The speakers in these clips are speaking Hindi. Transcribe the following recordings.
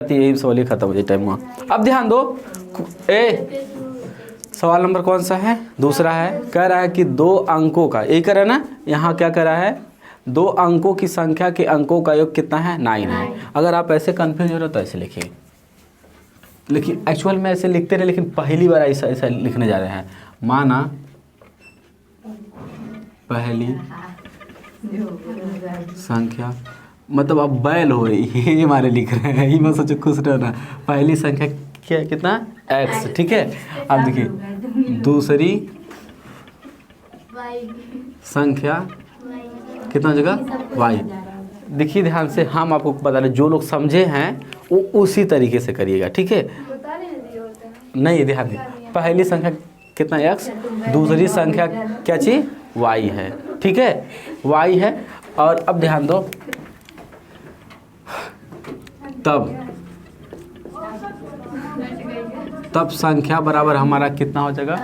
यही सवाल खत्म हो जाए टाइम हुआ। अब ध्यान दो, ए सवाल नंबर कौन सा है? दूसरा है। कह रहा है कि दो अंकों का, यही कह रहा है ना, यहाँ क्या कह रहा है, दो अंकों की संख्या के अंकों का योग कितना है? 9 है। अगर आप ऐसे कंफ्यूज हो रहे हो तो ऐसे लिखिए, लेकिन एक्चुअल में ऐसे लिखते रहे, लेकिन पहली बार ऐसा ऐसा लिखने जा रहे हैं। माना पहली संख्या, मतलब अब बैल हो रही है, ये हमारे लिख रहे हैं, ये मैं सोचो खुश रहना। पहली संख्या क्या, कितना? x, ठीक है। अब देखिए दूसरी संख्या कितना जगह? y। देखिए ध्यान से, हम आपको बता रहे, जो लोग समझे हैं वो उसी तरीके से करिएगा, ठीक है। नहीं ध्यान दे, पहली संख्या कितना? x, दूसरी संख्या क्या चीज? y है, ठीक है, y है। और अब ध्यान दो, तब संख्या बराबर हमारा कितना हो जाएगा?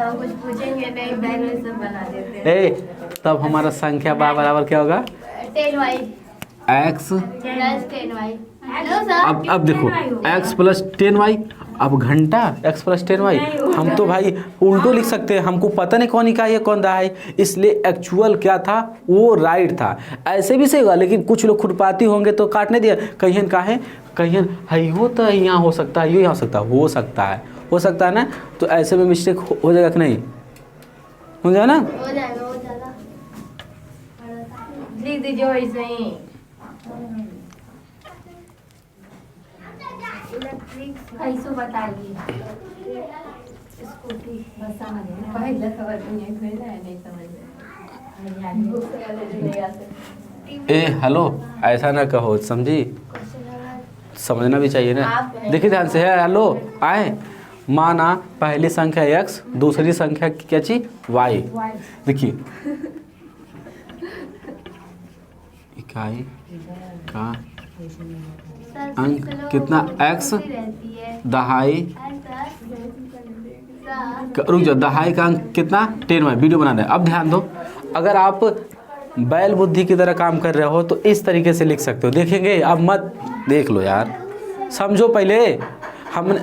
तब हमारा संख्या बराबर क्या होगा? 10y x। Plus 10y। अब देखो x प्लस 10y, अब घंटा x प्लस 10y, हम तो भाई उल्टो लिख सकते हैं, हमको पता नहीं कौन इकाई है कौन दहाई, इसलिए एक्चुअल क्या था वो राइट था। ऐसे भी सही होगा, लेकिन कुछ लोग खुरपाती होंगे तो काटने दिया, कहीं कहें कहीं है हो तो यहाँ हो सकता है, ये यहाँ हो सकता है ना। तो ऐसे में मिस्टेक हो जाएगा कि नहीं? हो जाएगा ना? हो जाएगा, हो जाएगा। लिख दीजिए वैसे ही। कैसे बता दिए? स्कूटी बस समझ में पहले खबर नहीं भेजा है, नहीं समझ। ए हेलो, ऐसा ना कहो, समझी? समझना भी चाहिए ना। देखिए ध्यान से, है हेलो आए। माना पहली संख्या x, दूसरी संख्या क्या चीज? y। देखिए इकाई का अंक कितना? x, दहाई, रुक जाओ, दहाई का अंक कितना? 10y। वीडियो बना रहे। अब ध्यान दो, अगर आप बैल बुद्धि की तरह काम कर रहे हो तो इस तरीके से लिख सकते हो। देखेंगे, अब मत देख लो यार, समझो पहले। हमने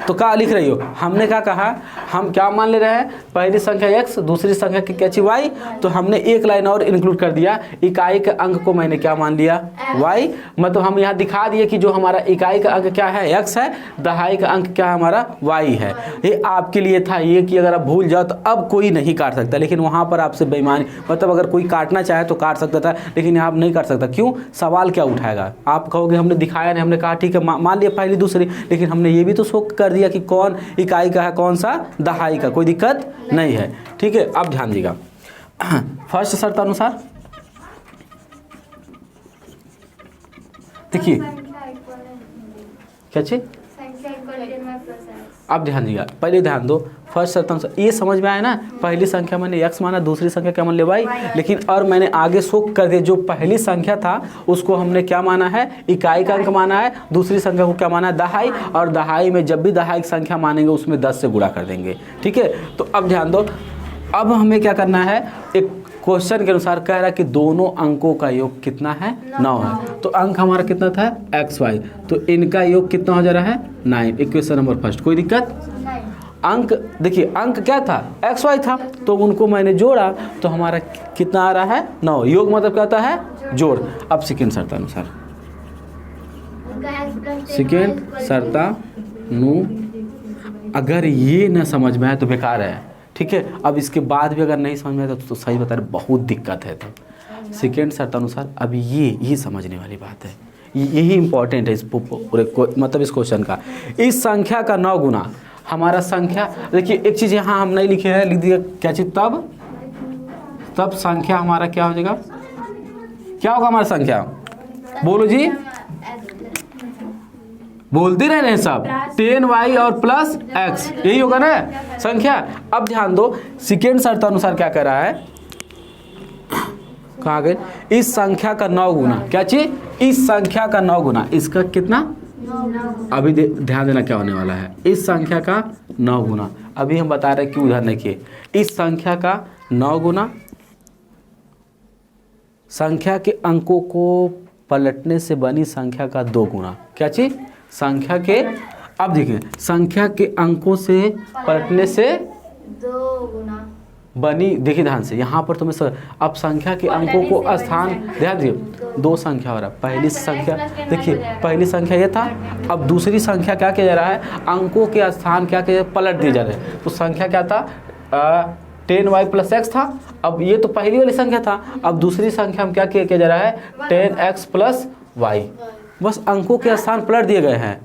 तो क्या लिख रही हो? हमने क्या कहा, हम क्या मान ले रहे हैं? पहली संख्या x, दूसरी संख्या की क्या चीज? y। तो हमने एक लाइन और इंक्लूड कर दिया, इकाई के अंक को मैंने क्या मान लिया? y। मतलब हम यहाँ दिखा दिए कि जो हमारा इकाई का अंक क्या है? x है, दहाई का अंक क्या है? हमारा y है। ये आपके लिए था ये कि अगर आप भूल जाओ तो अब कोई नहीं काट सकता, लेकिन वहाँ पर आपसे बेईमानी, मतलब अगर कोई काटना चाहे तो काट सकता था, लेकिन यहाँ आप नहीं काट सकता। क्यों? सवाल क्या उठाएगा? आप कहोगे हमने दिखाया नहीं, हमने कहा ठीक है मान लिया पहली दूसरी, लेकिन हमने ये भी तो शो कर दिया कि कौन इकाई का है, कौन सा दहाई का। कोई दिक्कत नहीं है, ठीक है। अब ध्यान दीजिएगा, फर्स्ट शर्त अनुसार देखिए क्या चीज? अब ध्यान दीजिएगा, पहले ध्यान दो, फर्स्ट शर्त अनुसार ये समझ में आया ना? पहली संख्या मैंने x माना, दूसरी संख्या क्या मान लिया? y। लेकिन और मैंने आगे शो कर दिया, जो पहली संख्या था उसको हमने क्या माना है? इकाई का अंक माना है। दूसरी संख्या को क्या माना है? दहाई। और दहाई में जब भी दहाई की संख्या मानेंगे उसमें 10 से गुणा कर देंगे, ठीक है। तो अब ध्यान दो, अब हमें क्या करना है? एक क्वेश्चन के अनुसार कह रहा है कि दोनों अंकों का योग कितना है? 9 है। तो अंक हमारा कितना था? x y। तो इनका योग कितना हो जा रहा है? 9। इक्वेशन नंबर फर्स्ट, कोई दिक्कत? अंक देखिए, अंक क्या था? x y था, तो उनको मैंने जोड़ा तो हमारा कितना आ रहा है? 9। योग मतलब क्या होता है? जोड़। अब सेकेंड शर्तानुसार, सेकेंड शर्तानु, अगर ये ना समझ में आए तो बेकार है, ठीक है। अब इसके बाद भी अगर नहीं समझ में आया तो सही बता रहे, बहुत दिक्कत है। तो सेकेंड शर्तानुसार अब ये समझने वाली बात है, यही इंपॉर्टेंट है इस पूरे मतलब इस क्वेश्चन का। इस संख्या का 9 गुना हमारा संख्या, देखिए एक चीज़ यहाँ हम नहीं लिखे हैं, लिख दिया क्या चीज़? तब संख्या हमारा क्या हो जाएगा? क्या होगा हमारा संख्या? बोलो जी, बोलते रह रहे हैं सब। 10y और प्लस x, यही होगा ना संख्या। अब ध्यान दो, सेकेंड शर्त अनुसार क्या कह रहा है? कहाँ गए? इस संख्या का 9 गुना क्या चीज? इस संख्या का 9 गुना इसका कितना? अभी ध्यान देना क्या होने वाला है। इस संख्या का 9 गुना, अभी हम बता रहे हैं कि उधर देखिए, इस संख्या का 9 गुना संख्या के अंकों को पलटने से बनी संख्या का 2 गुना क्या चीज? संख्या के, अब देखिए संख्या के अंकों से पलटने से 2 गुना बनी, देखिए ध्यान से यहाँ पर तुम्हें अब संख्या के अंकों को स्थान, ध्यान दिए 2 संख्या हो रहा है। पहली संख्या देखिए, पहली संख्या ये था, अब दूसरी संख्या क्या किया जा रहा है, अंकों के स्थान क्या किया, पलट दिए जा रहे हैं। तो संख्या क्या था, 10y + x था। अब ये तो पहली वाली संख्या था, अब दूसरी संख्या में क्या किया जा रहा है, 10x + y। बस अंकों के स्थान पलट दिए गए हैं।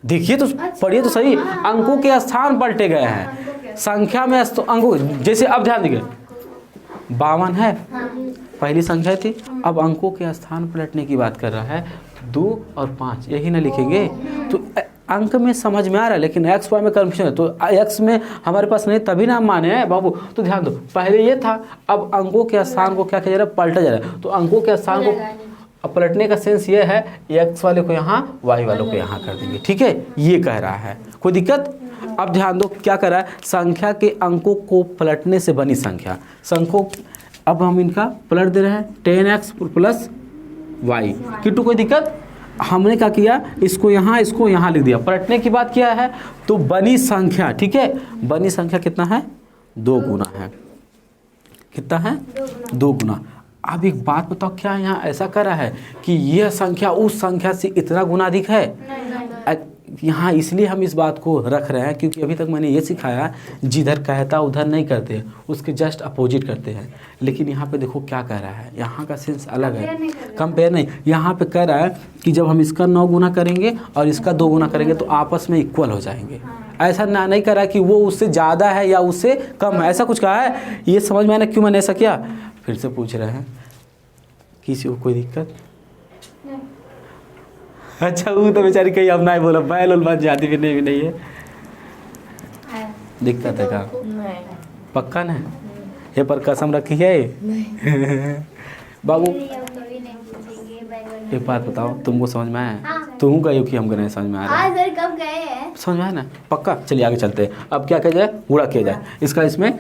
देखिए तो पढ़िए तो सही, अंकों के स्थान पलटे गए हैं संख्या में। अंकों जैसे अब ध्यान दीजिए 52 है, पहली संख्या थी, अब अंकों के स्थान पलटने की बात कर रहा है। 2 और 5 यही ना लिखेंगे तो अंक में समझ में आ रहा है, लेकिन एक्स वाई में कन्फ्यूजन है। तो एक्स में हमारे पास नहीं, तभी ना हम माने हैं बाबू। तो ध्यान दो, पहले ये था, अब अंकों के स्थान को क्या किया जा रहा है, पलटा जा रहा है। तो अंकों के स्थान को अब पलटने का सेंस ये है, एक्स वाले को यहाँ, वाई वालों को यहाँ कर देंगे। ठीक है, ये कह रहा है, कोई दिक्कत। अब ध्यान दो क्या कर रहा है, संख्या के अंकों को पलटने से बनी संख्या, संख्यों अब हम इनका पलट दे रहे हैं 10x + y। किट्टू कोई दिक्कत। हमने क्या किया, इसको यहाँ लिख दिया, पलटने की बात किया है। तो बनी संख्या, ठीक है, बनी संख्या कितना है, 2 गुना है। कितना है, 2 गुना। अब एक बात बताओ, क्या यहाँ ऐसा कर रहा है कि यह संख्या उस संख्या से इतना गुना अधिक है? यहाँ इसलिए हम इस बात को रख रहे हैं क्योंकि अभी तक मैंने ये सिखाया, जिधर कहता उधर नहीं करते, उसके जस्ट अपोजिट करते हैं। लेकिन यहाँ पे देखो क्या कह रहा है, यहाँ का सेंस अलग है, कंपेयर नहीं। यहाँ पे कह रहा है कि जब हम इसका 9 गुना करेंगे और इसका 2 गुना करेंगे तो आपस में इक्वल हो जाएंगे। ऐसा ना नहीं कह रहा है कि वो उससे ज़्यादा है या उससे कम है, ऐसा कुछ कहा है। ये समझ में आना क्यों मैंने ऐसा किया। फिर से पूछ रहे हैं, किसी को कोई दिक्कत? अच्छा, वो तो बेचारी कहीं अब ना बोला, बैल उल बन जाती भी नहीं है। दिक्कत है का पक्का ना, ये पर कसम रखी है। बाबू एक बात बताओ, तुमको समझ में आया? तुम गए कि हमको नहीं समझ में आ रहा है? कब गए हैं? समझ में आया ना, पक्का। चलिए आगे चलते हैं। अब क्या किया जाए, गुणा किया जाए। इसका इसमें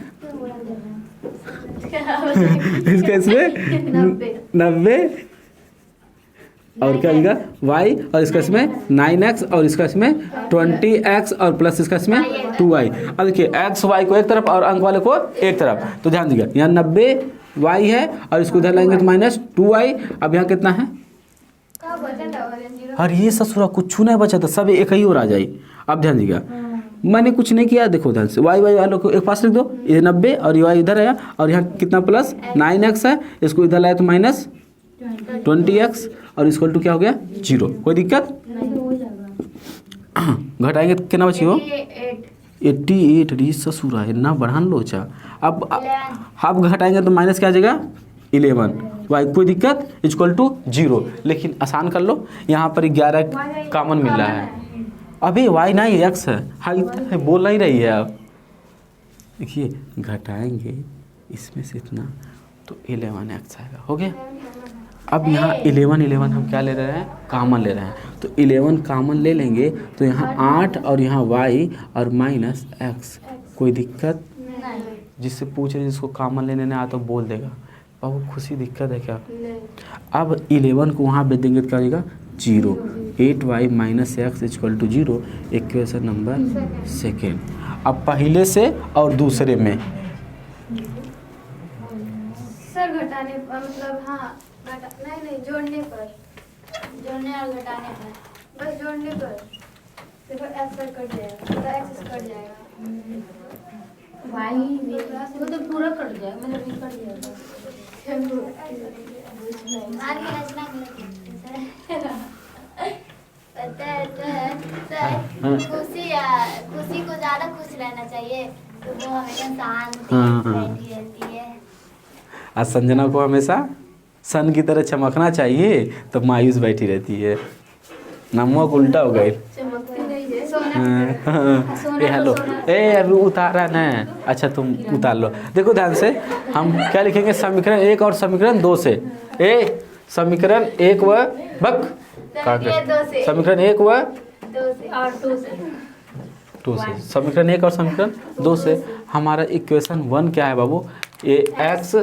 90 और क्या आएगा y, और इसका इसमें 9x, और इसका इसमें 20x, और प्लस इसका इसमें 2y। अब देखिए x y को एक तरफ और अंक वाले को एक तरफ। तो ध्यान दीजिए, यहाँ 90y है और इसको इधर लाएंगे तो -2y। अब यहाँ कितना है, और ये ससुरा कुछ नहीं बचा था, सब एक ही और आ जाए। अब ध्यान दीजिएगा, मैंने कुछ नहीं किया, देखो ध्यान से, y वालों को एक पास लिख दो, ये 90 और y इधर आया, और यहाँ कितना प्लस 9x है, इसको इधर लाया तो -20x, और इसको टू क्या हो गया 0। कोई दिक्कत? घटाएंगे तो कितना बची हो, 88। री ससुरा है ना, बढ़ान लो चा। अब घटाएंगे तो माइनस क्या आ जाएगा 11 वाई। कोई दिक्कत, इक्वल टू 0। लेकिन आसान कर लो, यहाँ पर 11 कॉमन मिल रहा है। अभी y नहीं x है, हाँ इतना बोल नहीं रही है। अब देखिए घटाएंगे इसमें से इतना तो 11x आएगा, हो गया। अब यहाँ 11 हम क्या ले रहे हैं, कॉमन ले रहे हैं। तो 11 कॉमन ले लेंगे तो यहाँ 8 और यहाँ y और -x। कोई दिक्कत? जिससे पूछ रहे जिसको कॉमन लेने नहीं आता तो बोल देगा। बाबू खुशी दिक्कत है क्या? अब 11 को वहाँ भेज देंगे तो क्या हो जाएगा 0। 8y - x = 0। Equation number second. अब पहले से और दूसरे में सर घटाने मतलब, हाँ नहीं जोड़ने पर, जोड़ने और घटाने पर, बस जोड़ने पर देखो x कट जाएगा, तो x कट जाएगा, y वो तो पूरा कट जाएगा, मतलब ये कट जाएगा। पता है सर, खुशी को ज़्यादा खुश रहना चाहिए, तो वो हमेशा शांति बैठी रहती है। आज संजना को हमेशा सन की तरह चमकना चाहिए, तो मायूस बैठी रहती है। नमक उल्टा हो गई। हेलो, अभी उतारा ना, अच्छा तुम उतार लो। देखो ध्यान से, हम क्या लिखेंगे, समीकरण 1 और समीकरण 2 से। समीकरण 1 व समीकरण 1 व 2 से, समीकरण 1 और समीकरण 2 से। हमारा इक्वेशन 1 क्या है बाबू, ये x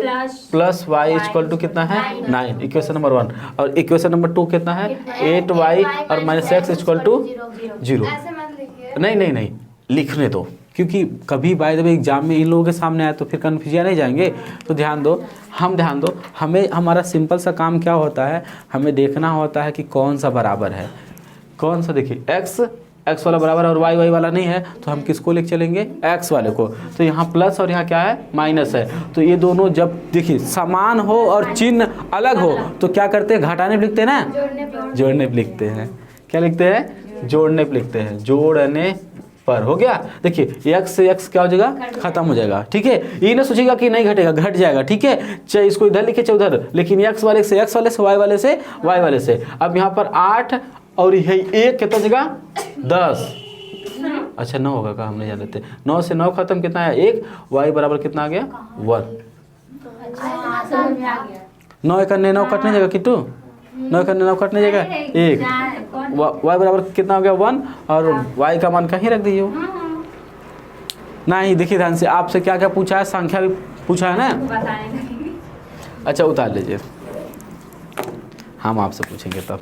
plus y equal to कितना है 9, इक्वेशन नंबर 1। और इक्वेशन नंबर 2 कितना है 8y और माइनस एक्स इक्वल टू 0। ऐसे मत लिखिए। नहीं लिखने दो, क्योंकि कभी बाय द वे एग्जाम में इन लोगों के सामने आए तो फिर कन्फ्यूजन नहीं जाएंगे। तो ध्यान दो हमें हमारा सिंपल सा काम क्या होता है, हमें देखना होता है कि कौन सा बराबर है, कौन सा। देखिए x वाला बराबर और y वाला नहीं है, तो हम किसको लेके चलेंगे x वाले को। तो यहाँ प्लस और यहाँ क्या है माइनस है। तो ये दोनों जब देखिए समान हो और चिन्ह अलग हो तो क्या करते हैं, घटाने पे लिखते हैं ना, जोड़ने पे लिखते हैं। क्या लिखते हैं, जोड़ने पे लिखते हैं। जोड़ने पर हो गया। देखिए x से x क्या हो जाएगा, खत्म हो जाएगा। ठीक है, ये ना सोचेगा कि नहीं घटेगा, घट जाएगा। ठीक है, चाहे इसको इधर लिखे चाहे उधर, लेकिन x वाले से x वाले से y वाले से y वाले से। अब यहाँ पर 8 और यही 1 कितना जगह 10। अच्छा 9 होगा का, हम नहीं जान लेते। 9 से 9 खत्म, कितना है 1, y बराबर कितना आ गया 1। 9 एक 9 कटने जाएगा किट्टू, 9 एक 9 कटने जाएगा 1। y बराबर कितना हो गया 1 और y का मान कहीं रख दीजिए। नहीं देखिए ध्यान से, आपसे क्या क्या पूछा है, संख्या भी पूछा है ना। अच्छा उतार लीजिए, हम आपसे पूछेंगे तब।